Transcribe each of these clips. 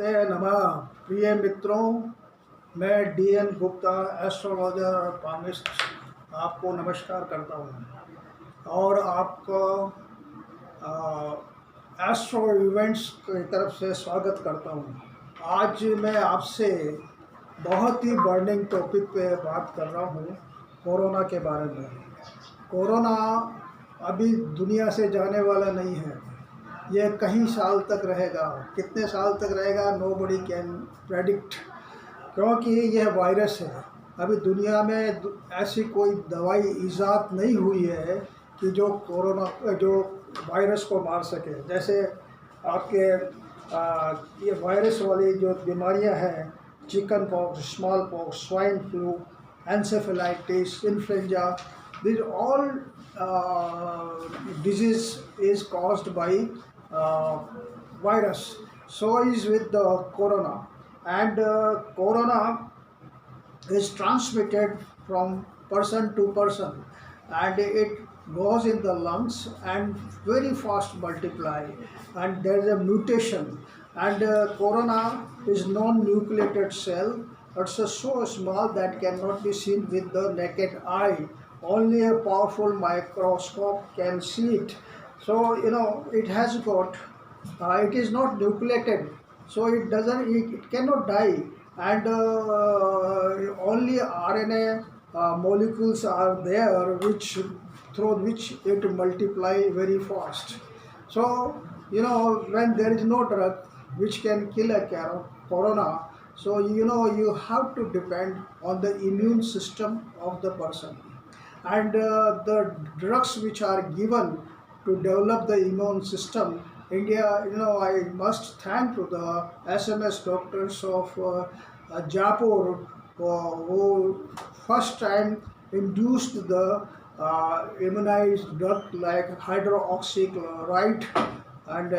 नमस्ते नमः प्रिय मित्रों, मैं डीएन गुप्ता एस्ट्रोलॉजर और पामिस्ट आपको नमस्कार करता हूँ और आपको एस्ट्रो इवेंट्स की तरफ से स्वागत करता हूँ। आज मैं आपसे बहुत ही बर्निंग टॉपिक पे बात कर रहा हूँ, कोरोना के बारे में। कोरोना अभी दुनिया से जाने वाला नहीं है, ये कई साल तक रहेगा। कितने साल तक रहेगा नोबडी कैन प्रेडिक्ट, क्योंकि यह वायरस है। अभी दुनिया में ऐसी कोई दवाई ईजाद नहीं हुई है कि जो कोरोना जो वायरस को मार सके। जैसे आपके ये वायरस वाली जो बीमारियां हैं, chicken pox, small pox, swine flu, encephalitis, influenza, these all disease is caused by virus. So is with the corona, and corona is transmitted from person to person, and it goes in the lungs and very fast multiply, and there is a mutation. And corona is non-nucleated cell. It's so small that cannot be seen with the naked eye. Only a powerful microscope can see it. So it has got it is not nucleated, so it cannot die. And only RNA molecules are there which through which it multiply very fast. So when there is no drug which can kill a corona, so you have to depend on the immune system of the person. And the drugs which are given to develop the immune system, India, I must thank to the SMS doctors of Jaipur who first time induced the immunized drug like hydroxychloroquine and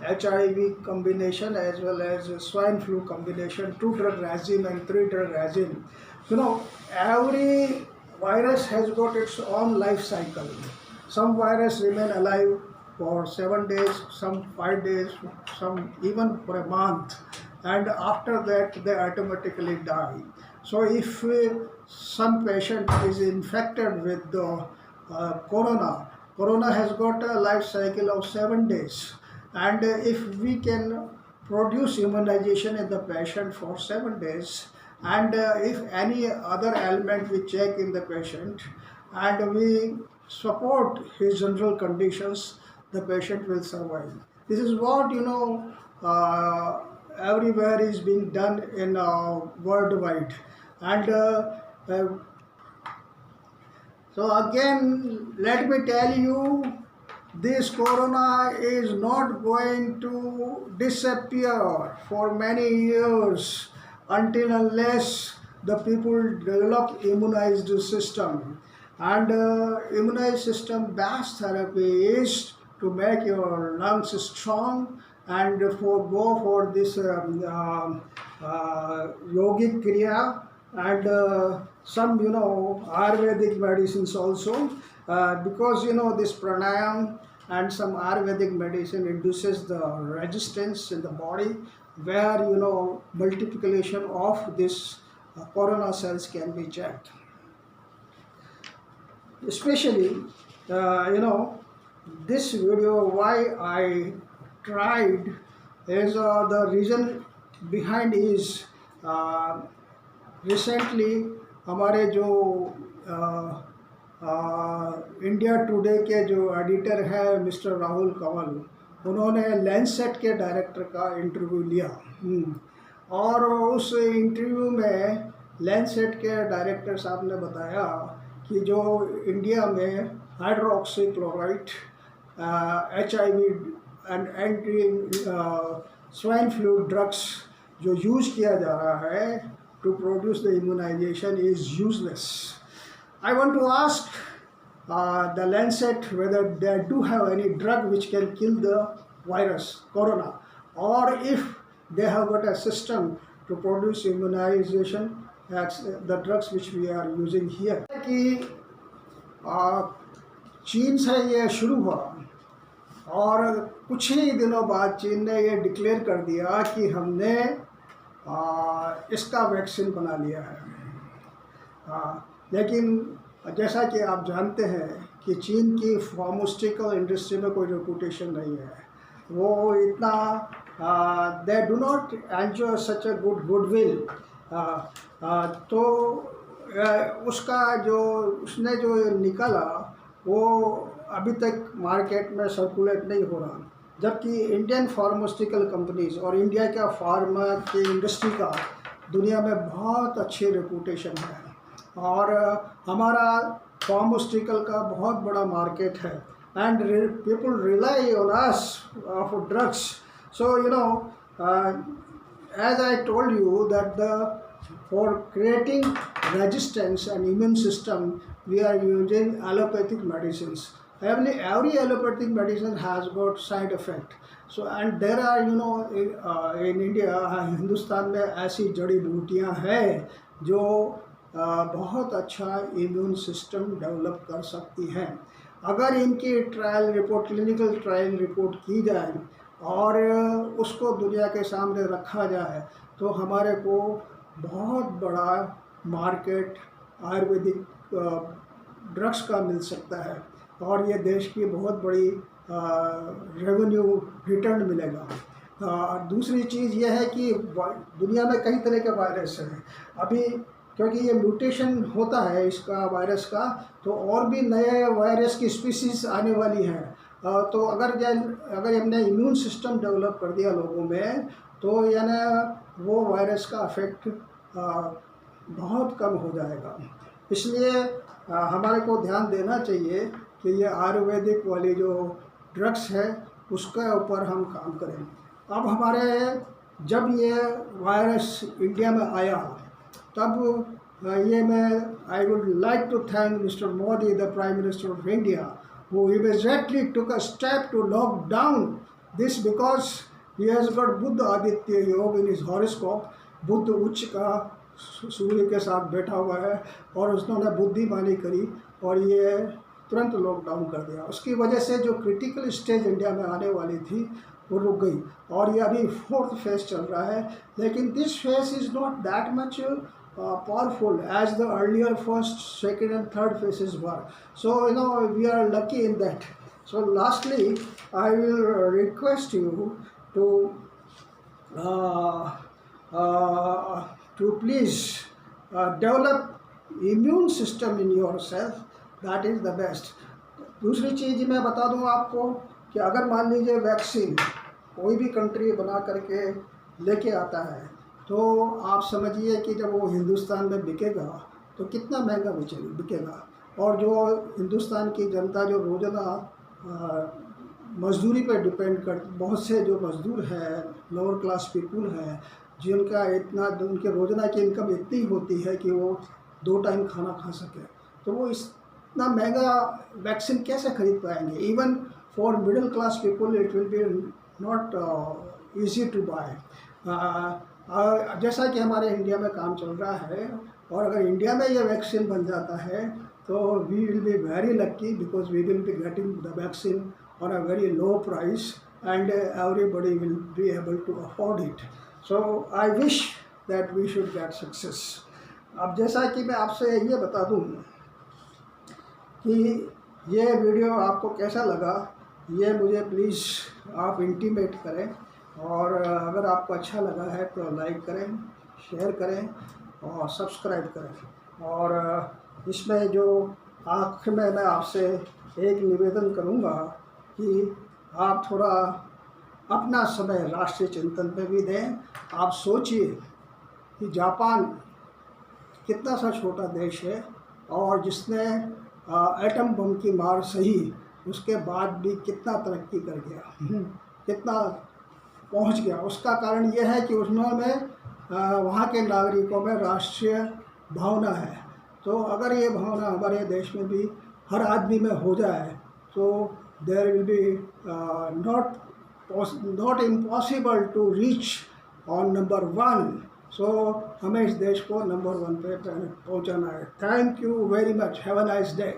HIV combination, as well as swine flu combination, 2-drug regime and 3-drug regime. Every virus has got its own life cycle. Some virus remain alive for 7 days, some 5 days, some even for a month, and after that they automatically die. So if some patient is infected with the corona has got a life cycle of 7 days, and if we can produce immunization in the patient for 7 days, and if any other element we check in the patient and we support his general conditions, the patient will survive. This is what everywhere is being done in worldwide. And so again, let me tell you, this corona is not going to disappear for many years until unless the people develop immunized system. And immunized system based therapy is to make your lungs strong and for this yogic kriya, and some Ayurvedic medicines also, because this pranayam and some Ayurvedic medicine induces the resistance in the body, where multiplication of this corona cells can be checked. Especially this video, why I tried is the reason behind is recently हमारे जो India today के जो editor है mister Rahul Kanwal, उन्होंने Lancet के director का interview लिया, और उस इंटरव्यू में लैंसेट के डायरेक्टर साहब ने बताया कि जो इंडिया में हाइड्रोक्सीक्लोराइड, HIV and anti swine flu drugs जो यूज़ किया जा रहा है to produce the immunization is useless. I want to ask the Lancet whether they do have any drug which can kill the virus, corona, or if they have got a system to produce immunization, that's the drugs which we are using here. कि चीन से ये शुरू हुआ और कुछ ही दिनों बाद चीन ने ये डिक्लेयर कर दिया कि हमने इसका वैक्सीन बना लिया है। लेकिन जैसा कि आप जानते हैं कि चीन की फार्मास्यूटिकल इंडस्ट्री में कोई रेपुटेशन नहीं है, वो इतना they do not enjoy such a goodwill. तो उसका जो उसने जो निकाला वो अभी तक मार्केट में सर्कुलेट नहीं हो रहा, जबकि इंडियन फार्मास्यूटिकल कंपनीज और इंडिया का फार्मा की इंडस्ट्री का दुनिया में बहुत अच्छी रेपुटेशन है और हमारा फार्मास्यूटिकल का बहुत बड़ा मार्केट है and people rely on us for drugs. So you know, as I told you that for creating resistance and immune system we are using allopathic medicines. Every allopathic medicine has got side effect. So and there are in India, Hindustan में ऐसी जड़ी बूटियाँ हैं जो बहुत अच्छा immune system develop कर सकती हैं। अगर इनकी trial report, clinical trial report की जाए और उसको दुनिया के सामने रखा जाए तो हमारे को बहुत बड़ा मार्केट आयुर्वेदिक ड्रग्स का मिल सकता है और ये देश की बहुत बड़ी रेवेन्यू रिटर्न मिलेगा। दूसरी चीज़ ये है कि दुनिया में कई तरह के वायरस हैं अभी, क्योंकि ये म्यूटेशन होता है इसका वायरस का, तो और भी नए वायरस की स्पीसीज आने वाली हैं। तो अगर हमने इम्यून सिस्टम डेवलप कर दिया लोगों में तो यानी वो वायरस का अफेक्ट बहुत कम हो जाएगा। इसलिए हमारे को ध्यान देना चाहिए कि ये आयुर्वेदिक वाली जो ड्रग्स है उसके ऊपर हम काम करें। अब जब ये वायरस इंडिया में आया तब I would like to thank Mr. Modi, the Prime Minister of India, who immediately took a step to lock down this because he has got Buddha Aditya Yoga in his horoscope. Buddha उच्च का सूर्य के साथ बैठा हुआ है और उसने बुद्धिमानी करी और ये तुरंत लॉकडाउन कर दिया। उसकी वजह से जो क्रिटिकल स्टेज इंडिया में आने वाली थी वो रुक गई और ये अभी 4th फेज चल रहा है, लेकिन this phase is not that much powerful as the earlier first, second and third phases were. So we are lucky in that. So lastly, I will request you to please develop immune system in yourself. That is the best. दूसरी चीज़ मैं बता दूं आपको कि अगर मान लीजिए vaccine कोई भी कंट्री बना करके लेके आता है तो आप समझिए कि जब वो हिंदुस्तान में बिकेगा तो कितना महंगा बिकेगा। और जो हिंदुस्तान की जनता जो रोज़ाना मजदूरी पर डिपेंड कर, बहुत से जो मजदूर हैं, लोअर क्लास पीपल हैं, जिनका उनके रोज़ाना की इनकम इतनी होती है कि वो 2 टाइम खाना खा सके, तो वो इतना महंगा वैक्सीन कैसे खरीद पाएंगे। Even for middle class people it will be not easy to buy. जैसा कि हमारे इंडिया में काम चल रहा है और अगर इंडिया में ये वैक्सीन बन जाता है तो we will be very lucky because we will be getting the vaccine on a very low price and everybody will be able to afford it. So I wish that we should get success. अब जैसा कि मैं आपसे ये बता दूं कि ये वीडियो आपको कैसा लगा ये मुझे प्लीज़ आप इंटीमेट करें और अगर आपको अच्छा लगा है तो लाइक करें, शेयर करें और सब्सक्राइब करें। और इसमें जो आखिर में मैं आपसे एक निवेदन करूंगा कि आप थोड़ा अपना समय राष्ट्रीय चिंतन पे भी दें। आप सोचिए कि जापान कितना सा छोटा देश है और जिसने एटम बम की मार सही उसके बाद भी कितना तरक्की कर गया, कितना पहुंच गया। उसका कारण यह है कि उन्होंने वहाँ के नागरिकों में राष्ट्रीय भावना है। तो अगर ये भावना हमारे देश में भी हर आदमी में हो जाए तो there will be not impossible to reach on number 1। सो हमें इस देश को नंबर 1 पे पहुँचाना है। Thank you very much. Have a nice day.